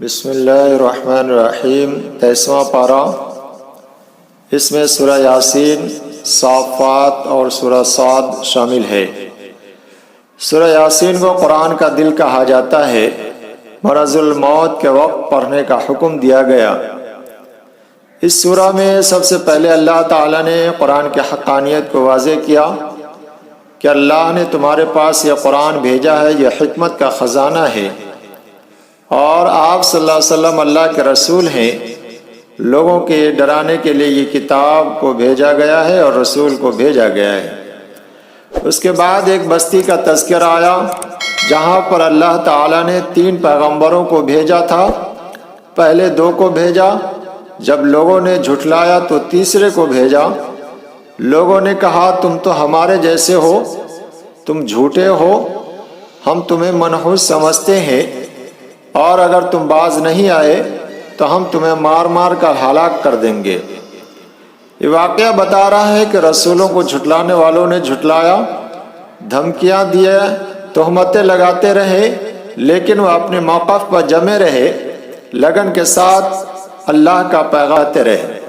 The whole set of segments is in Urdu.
بسم اللہ الرحمن الرحیم 23واں پارہ۔ اس میں سورہ یاسین، صافات اور سورہ صاد شامل ہے۔ سورہ یاسین کو قرآن کا دل کہا جاتا ہے۔ مرض الموت کے وقت پڑھنے کا حکم دیا گیا۔ اس سورہ میں سب سے پہلے اللہ تعالیٰ نے قرآن کی حقانیت کو واضح کیا کہ اللہ نے تمہارے پاس یہ قرآن بھیجا ہے، یہ حکمت کا خزانہ ہے، اور آپ صلی اللہ علیہ وسلم اللہ کے رسول ہیں۔ لوگوں کے ڈرانے کے لیے یہ کتاب کو بھیجا گیا ہے اور رسول کو بھیجا گیا ہے۔ اس کے بعد ایک بستی کا تذکرہ آیا جہاں پر اللہ تعالیٰ نے 3 پیغمبروں کو بھیجا تھا۔ پہلے 2 کو بھیجا، جب لوگوں نے جھٹلایا تو تیسرے کو بھیجا۔ لوگوں نے کہا تم تو ہمارے جیسے ہو، تم جھوٹے ہو، ہم تمہیں منحوس سمجھتے ہیں، اور اگر تم باز نہیں آئے تو ہم تمہیں مار مار کر ہلاک کر دیں گے۔ یہ واقعہ بتا رہا ہے کہ رسولوں کو جھٹلانے والوں نے جھٹلایا، دھمکیاں دیے، تہمتیں لگاتے رہے، لیکن وہ اپنے موقف پر جمے رہے، لگن کے ساتھ اللہ کا پیغام دیتے رہے۔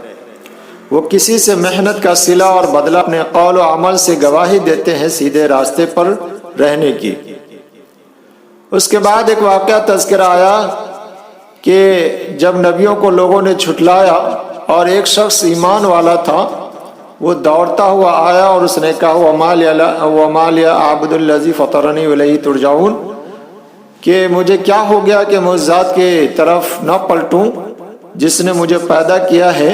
وہ کسی سے محنت کا صلہ اور بدلہ اپنے قول و عمل سے گواہی دیتے ہیں سیدھے راستے پر رہنے کی۔ اس کے بعد ایک واقعہ تذکرہ آیا کہ جب نبیوں کو لوگوں نے جھٹلایا اور ایک شخص ایمان والا تھا، وہ دوڑتا ہوا آیا اور اس نے کہا وَمَا لِيَ أَعْبُدُ الَّذِي فَطَرَنِي وَإِلَيْهِ تُرْجَعُونَ، کہ مجھے کیا ہو گیا کہ میں اس ذات کے طرف نہ پلٹوں جس نے مجھے پیدا کیا ہے۔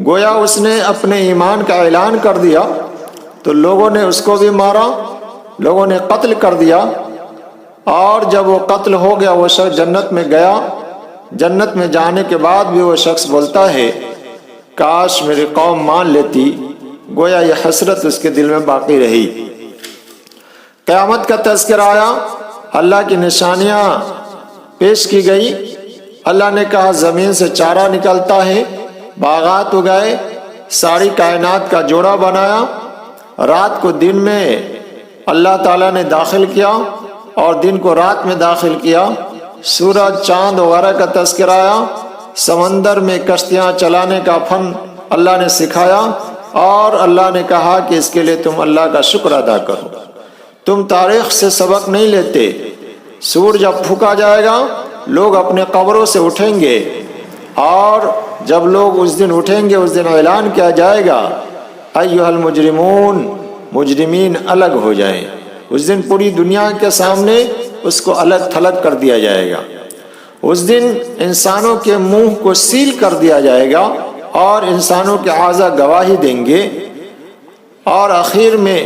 گویا اس نے اپنے ایمان کا اعلان کر دیا تو لوگوں نے اس کو بھی مارا، لوگوں نے قتل کر دیا، اور جب وہ قتل ہو گیا وہ شخص جنت میں گیا۔ جنت میں جانے کے بعد بھی وہ شخص بولتا ہے کاش میری قوم مان لیتی۔ گویا یہ حسرت اس کے دل میں باقی رہی۔ قیامت کا تذکرہ آیا، اللہ کی نشانیاں پیش کی گئی۔ اللہ نے کہا زمین سے چارہ نکلتا ہے، باغات اگائے، ساری کائنات کا جوڑا بنایا، رات کو دن میں اللہ تعالیٰ نے داخل کیا اور دن کو رات میں داخل کیا۔ سورج، چاند وغیرہ کا تذکرہ آیا۔ سمندر میں کشتیاں چلانے کا فن اللہ نے سکھایا، اور اللہ نے کہا کہ اس کے لیے تم اللہ کا شکر ادا کرو۔ تم تاریخ سے سبق نہیں لیتے۔ سورج جب پھونکا جائے گا لوگ اپنے قبروں سے اٹھیں گے، اور جب لوگ اس دن اٹھیں گے اس دن اعلان کیا جائے گا ایھا المجرمون، مجرمین الگ ہو جائیں۔ اس دن پوری دنیا کے سامنے اس کو الگ تھلگ کر دیا جائے گا۔ اس دن انسانوں کے منہ کو سیل کر دیا جائے گا اور انسانوں کے اعضاء گواہی دیں گے۔ اور آخر میں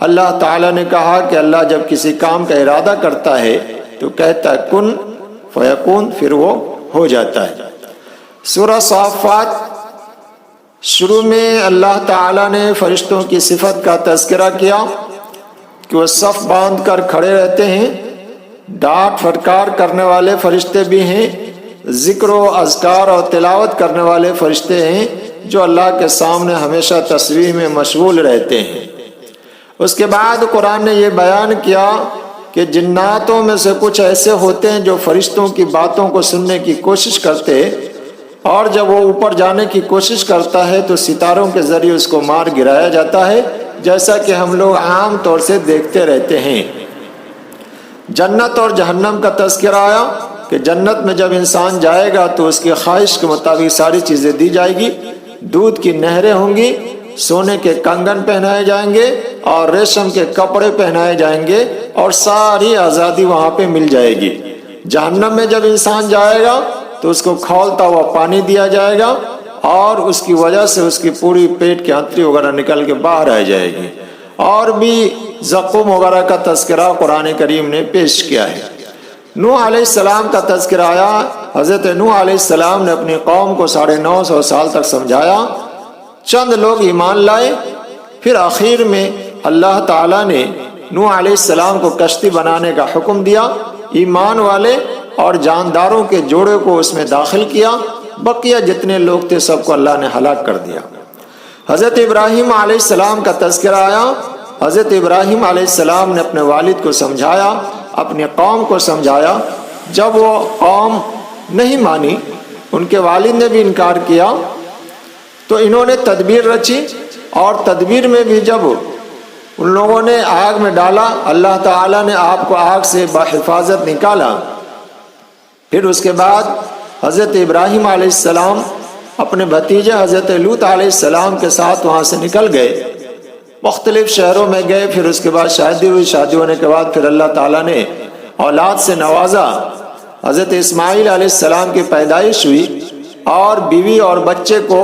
اللہ تعالیٰ نے کہا کہ اللہ جب کسی کام کا ارادہ کرتا ہے تو کہتا ہے کن فیکون، پھر وہ ہو جاتا ہے۔ سورہ صافات شروع میں اللہ تعالیٰ نے فرشتوں کی صفت کا تذکرہ کیا کہ وہ صف باندھ کر کھڑے رہتے ہیں، ڈانٹ پھٹکار کرنے والے فرشتے بھی ہیں، ذکر و اذکار اور تلاوت کرنے والے فرشتے ہیں جو اللہ کے سامنے ہمیشہ تسبیح میں مشغول رہتے ہیں۔ اس کے بعد قرآن نے یہ بیان کیا کہ جناتوں میں سے کچھ ایسے ہوتے ہیں جو فرشتوں کی باتوں کو سننے کی کوشش کرتے، اور جب وہ اوپر جانے کی کوشش کرتا ہے تو ستاروں کے ذریعے اس کو مار گرایا جاتا ہے، جیسا کہ ہم لوگ عام طور سے دیکھتے رہتے ہیں۔ جنت اور جہنم کا تذکرہ آیا کہ جنت میں جب انسان جائے گا تو اس کی خواہش کے مطابق ساری چیزیں دی جائے گی۔ دودھ کی نہریں ہوں گی، سونے کے کنگن پہنائے جائیں گے اور ریشم کے کپڑے پہنائے جائیں گے، اور ساری آزادی وہاں پہ مل جائے گی۔ جہنم میں جب انسان جائے گا تو اس کو کھولتا ہوا پانی دیا جائے گا، اور اس کی وجہ سے اس کی پوری پیٹ کی انتڑی وغیرہ نکل کے باہر آ جائے گی۔ اور بھی زقوم وغیرہ کا تذکرہ قرآن کریم نے پیش کیا ہے۔ نوح علیہ السلام کا تذکرہ آیا۔ حضرت نوح علیہ السلام نے اپنی قوم کو 950 سال تک سمجھایا، چند لوگ ایمان لائے، پھر آخر میں اللہ تعالیٰ نے نوح علیہ السلام کو کشتی بنانے کا حکم دیا۔ ایمان والے اور جانداروں کے جوڑے کو اس میں داخل کیا، بقیہ جتنے لوگ تھے سب کو اللہ نے ہلاک کر دیا۔ حضرت ابراہیم علیہ السلام کا تذکرہ آیا۔ حضرت ابراہیم علیہ السلام نے اپنے والد کو سمجھایا، اپنی قوم کو سمجھایا، جب وہ قوم نہیں مانی، ان کے والد نے بھی انکار کیا، تو انہوں نے تدبیر رچی، اور تدبیر میں بھی جب ان لوگوں نے آگ میں ڈالا، اللہ تعالیٰ نے آپ کو آگ سے بحفاظت نکالا۔ پھر اس کے بعد حضرت ابراہیم علیہ السلام اپنے بھتیجے حضرت لوط علیہ السلام کے ساتھ وہاں سے نکل گئے، مختلف شہروں میں گئے۔ پھر اس کے بعد شادی ہوئی، شادی ہونے کے بعد پھر اللہ تعالیٰ نے اولاد سے نوازا۔ حضرت اسماعیل علیہ السلام کی پیدائش ہوئی، اور بیوی اور بچے کو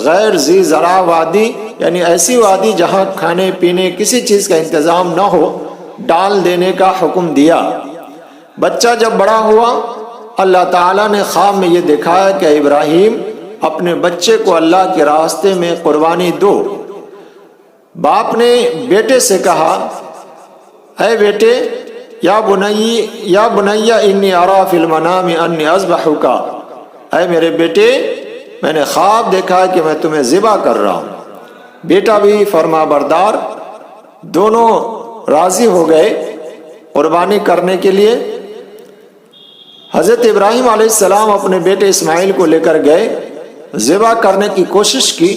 غیر ذی زرع وادی، یعنی ایسی وادی جہاں کھانے پینے کسی چیز کا انتظام نہ ہو، ڈال دینے کا حکم دیا۔ بچہ جب بڑا ہوا، اللہ تعالیٰ نے خواب میں یہ دکھایا کہ ابراہیم اپنے بچے کو اللہ کے راستے میں قربانی دو۔ باپ نے بیٹے سے کہا، اے بیٹے، یا بنی انی ارا فی المنام انی اذبحک، اے میرے بیٹے، میں نے خواب دیکھا کہ میں تمہیں ذبح کر رہا ہوں۔ بیٹا بھی فرما بردار، دونوں راضی ہو گئے قربانی کرنے کے لیے۔ حضرت ابراہیم علیہ السلام اپنے بیٹے اسماعیل کو لے کر گئے، ذبح کرنے کی کوشش کی،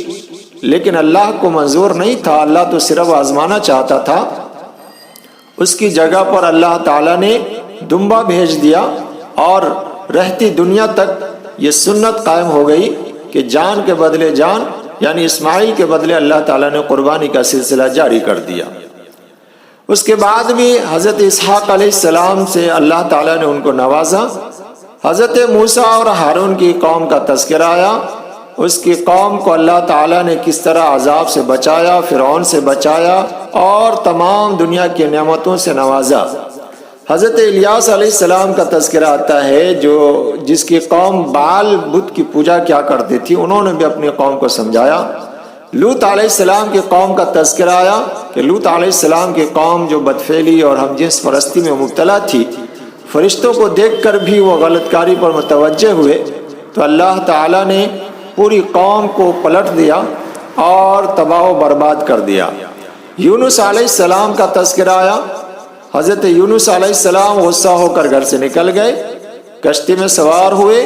لیکن اللہ کو منظور نہیں تھا، اللہ تو صرف آزمانا چاہتا تھا۔ اس کی جگہ پر اللہ تعالیٰ نے دمبا بھیج دیا، اور رہتی دنیا تک یہ سنت قائم ہو گئی کہ جان کے بدلے جان، یعنی اسماعیل کے بدلے اللہ تعالیٰ نے قربانی کا سلسلہ جاری کر دیا۔ اس کے بعد بھی حضرت اسحاق علیہ السلام سے اللہ تعالیٰ نے ان کو نوازا۔ حضرت موسیٰ اور ہارون کی قوم کا تذکرہ آیا، اس کی قوم کو اللہ تعالیٰ نے کس طرح عذاب سے بچایا، فرعون سے بچایا، اور تمام دنیا کی نعمتوں سے نوازا۔ حضرت الیاس علیہ السلام کا تذکرہ آتا ہے، جس کی قوم بعال بت کی پوجا کیا کرتی تھی، انہوں نے بھی اپنی قوم کو سمجھایا۔ لوط علیہ السلام کی قوم کا تذکرہ آیا کہ لوط علیہ السلام کی قوم جو بدفعلی اور ہم جنس پرستی میں مبتلا تھی، فرشتوں کو دیکھ کر بھی وہ غلط کاری پر متوجہ ہوئے، تو اللہ تعالیٰ نے پوری قوم کو پلٹ دیا اور تباہ و برباد کر دیا۔ یونس علیہ السلام کا تذکرہ آیا، حضرت یونس علیہ السلام غصہ ہو کر گھر سے نکل گئے، کشتی میں سوار ہوئے،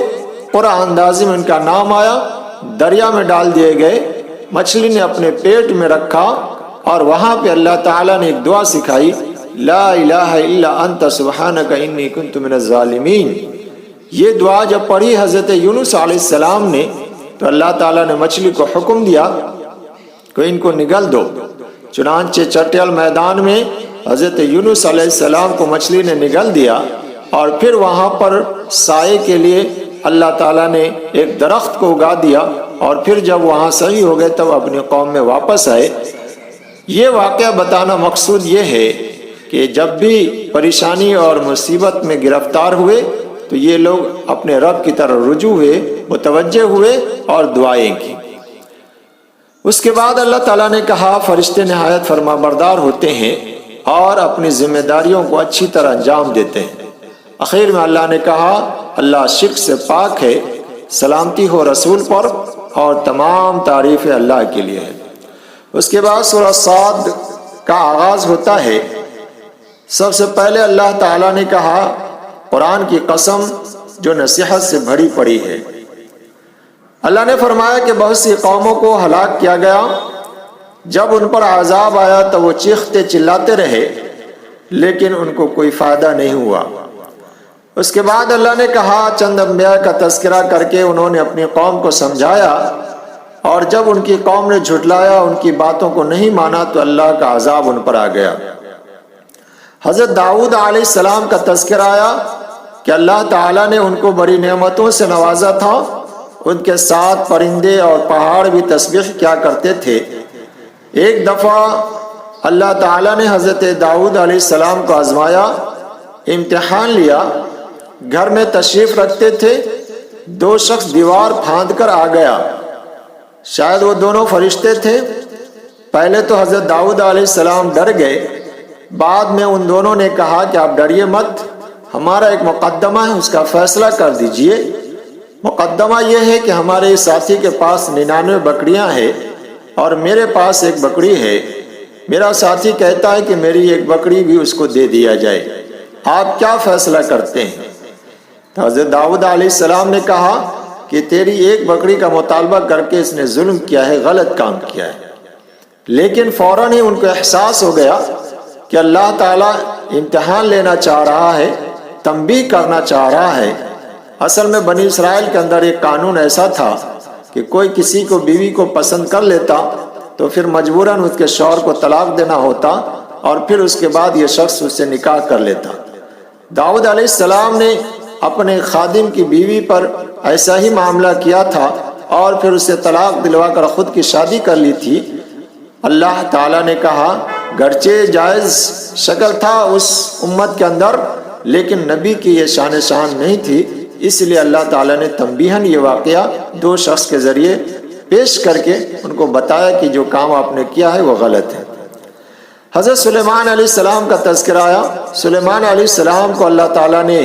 قرآن اندازی میں ان کا نام آیا، دریا میں ڈال دیے گئے، مچھلی نے اپنے پیٹ میں رکھا، اور وہاں پہ اللہ تعالیٰ نے ایک دعا سکھائی، لا الہ الا انت سبحانک انی کنت من الظالمین۔ یہ دعا جب پڑھی حضرت یونس علیہ السلام نے، تو اللہ تعالیٰ نے مچھلی کو حکم دیا کہ ان کو نگل دو۔ چنانچہ چٹیل میدان میں حضرت یونس علیہ السلام کو مچھلی نے نگل دیا، اور پھر وہاں پر سائے کے لیے اللہ تعالیٰ نے ایک درخت کو اگا دیا، اور پھر جب وہاں صحیح ہو گئے تب اپنی قوم میں واپس آئے۔ یہ واقعہ بتانا مقصود یہ ہے کہ جب بھی پریشانی اور مصیبت میں گرفتار ہوئے تو یہ لوگ اپنے رب کی طرف رجوع ہوئے، متوجہ ہوئے اور دعائیں کی۔ اس کے بعد اللہ تعالیٰ نے کہا، فرشتے نہایت فرما بردار ہوتے ہیں اور اپنی ذمہ داریوں کو اچھی طرح انجام دیتے ہیں۔ آخر میں اللہ نے کہا، اللہ شرک سے پاک ہے، سلامتی ہو رسول پر، اور تمام تعریفیں اللہ کے لیے ہے۔ اس کے بعد سورہ صاد کا آغاز ہوتا ہے۔ سب سے پہلے اللہ تعالیٰ نے کہا، قرآن کی قسم جو نصیحت سے بھری پڑی ہے۔ اللہ نے فرمایا کہ بہت سی قوموں کو ہلاک کیا گیا، جب ان پر عذاب آیا تو وہ چیختے چلاتے رہے، لیکن ان کو کوئی فائدہ نہیں ہوا۔ اس کے بعد اللہ نے کہا، چند انبیاء کا تذکرہ کر کے انہوں نے اپنی قوم کو سمجھایا، اور جب ان کی قوم نے جھٹلایا، ان کی باتوں کو نہیں مانا، تو اللہ کا عذاب ان پر آ گیا۔ حضرت داؤد علیہ السلام کا تذکرہ آیا کہ اللہ تعالیٰ نے ان کو بڑی نعمتوں سے نوازا تھا، ان کے ساتھ پرندے اور پہاڑ بھی تسبیح کیا کرتے تھے۔ ایک دفعہ اللہ تعالیٰ نے حضرت داؤد علیہ السلام کو آزمایا، امتحان لیا۔ گھر میں تشریف رکھتے تھے، دو شخص دیوار پھاند کر آ گیا، شاید وہ دونوں فرشتے تھے۔ پہلے تو حضرت داؤد علیہ السلام ڈر گئے، بعد میں ان دونوں نے کہا کہ آپ ڈریے مت، ہمارا ایک مقدمہ ہے، اس کا فیصلہ کر دیجئے۔ مقدمہ یہ ہے کہ ہمارے ساتھی کے پاس 99 بکریاں ہیں اور میرے پاس ایک بکری ہے، میرا ساتھی کہتا ہے کہ میری ایک بکری بھی اس کو دے دیا جائے، آپ کیا فیصلہ کرتے ہیں؟ تو حضرت داؤد علیہ السلام نے کہا کہ تیری ایک بکری کا مطالبہ کر کے اس نے ظلم کیا ہے، غلط کام کیا ہے، لیکن فوراً ہی ان کو احساس ہو گیا کہ اللہ تعالیٰ امتحان لینا چاہ رہا ہے، تنبیہ کرنا چاہ رہا ہے۔ اصل میں بنی اسرائیل کے اندر ایک قانون ایسا تھا کہ کوئی کسی کو بیوی کو پسند کر لیتا تو پھر مجبوراً اس کے شوہر کو طلاق دینا ہوتا اور پھر اس کے بعد یہ شخص اس سے نکاح کر لیتا۔ داؤد علیہ السلام نے اپنے خادم کی بیوی پر ایسا ہی معاملہ کیا تھا اور پھر اسے طلاق دلوا کر خود کی شادی کر لی تھی۔ اللہ تعالیٰ نے کہا گرچہ جائز شکل تھا اس امت کے اندر، لیکن نبی کی یہ شان نہیں تھی، اس لیے اللہ تعالیٰ نے تنبیہاً یہ واقعہ دو شخص کے ذریعے پیش کر کے ان کو بتایا کہ جو کام آپ نے کیا ہے وہ غلط ہے۔ حضرت سلیمان علیہ السلام کا تذکرہ آیا۔ سلیمان علیہ السلام کو اللہ تعالیٰ نے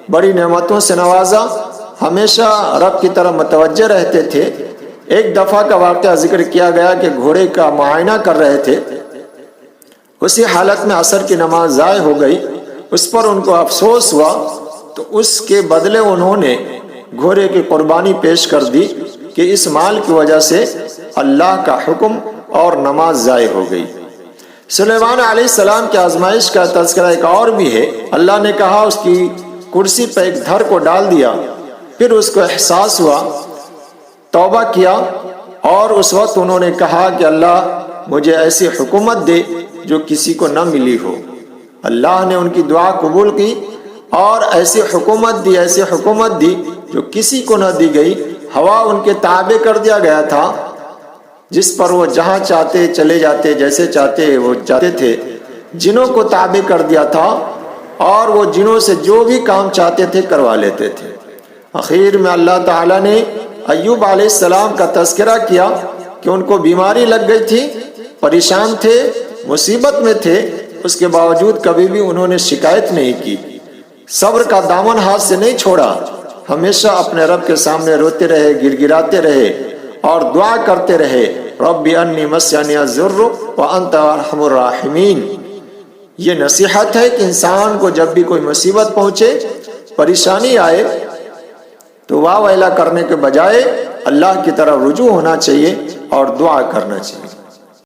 بڑی نعمتوں سے نوازا، ہمیشہ رب کی طرف متوجہ رہتے تھے۔ ایک دفعہ کا واقعہ ذکر کیا گیا کہ گھوڑے کا معائنہ کر رہے تھے، اسی حالت میں عصر کی نماز ضائع ہو گئی، اس پر ان کو افسوس ہوا تو اس کے بدلے انہوں نے گھوڑے کی قربانی پیش کر دی کہ اس مال کی وجہ سے اللہ کا حکم اور نماز ضائع ہو گئی۔ سلیمان علیہ السلام کی آزمائش کا تذکرہ ایک اور بھی ہے۔ اللہ نے کہا اس کی کرسی پہ ایک دھر کو ڈال دیا، پھر اس کو احساس ہوا، توبہ کیا اور اس وقت انہوں نے کہا کہ اللہ مجھے ایسی حکومت دے جو کسی کو نہ ملی ہو۔ اللہ نے ان کی دعا قبول کی اور ایسی حکومت دی جو کسی کو نہ دی گئی۔ ہوا ان کے تابع کر دیا گیا تھا، جس پر وہ جہاں چاہتے چلے جاتے، جیسے چاہتے وہ جاتے تھے۔ جنوں کو تابع کر دیا تھا اور وہ جنوں سے جو بھی کام چاہتے تھے کروا لیتے تھے۔ آخر میں اللہ تعالیٰ نے ایوب علیہ السلام کا تذکرہ کیا کہ ان کو بیماری لگ گئی تھی، پریشان تھے، مصیبت میں تھے، اس کے باوجود کبھی بھی انہوں نے شکایت نہیں کی، صبر کا دامن ہاتھ سے نہیں چھوڑا، ہمیشہ اپنے رب کے سامنے روتے رہے، گر گراتے رہے اور دعا کرتے رہے، رب انی مسنی الضر وانت ارحم الراحمین۔ یہ نصیحت ہے کہ انسان کو جب بھی کوئی مصیبت پہنچے، پریشانی آئے تو واہ ویلا کرنے کے بجائے اللہ کی طرف رجوع ہونا چاہیے اور دعا کرنا چاہیے۔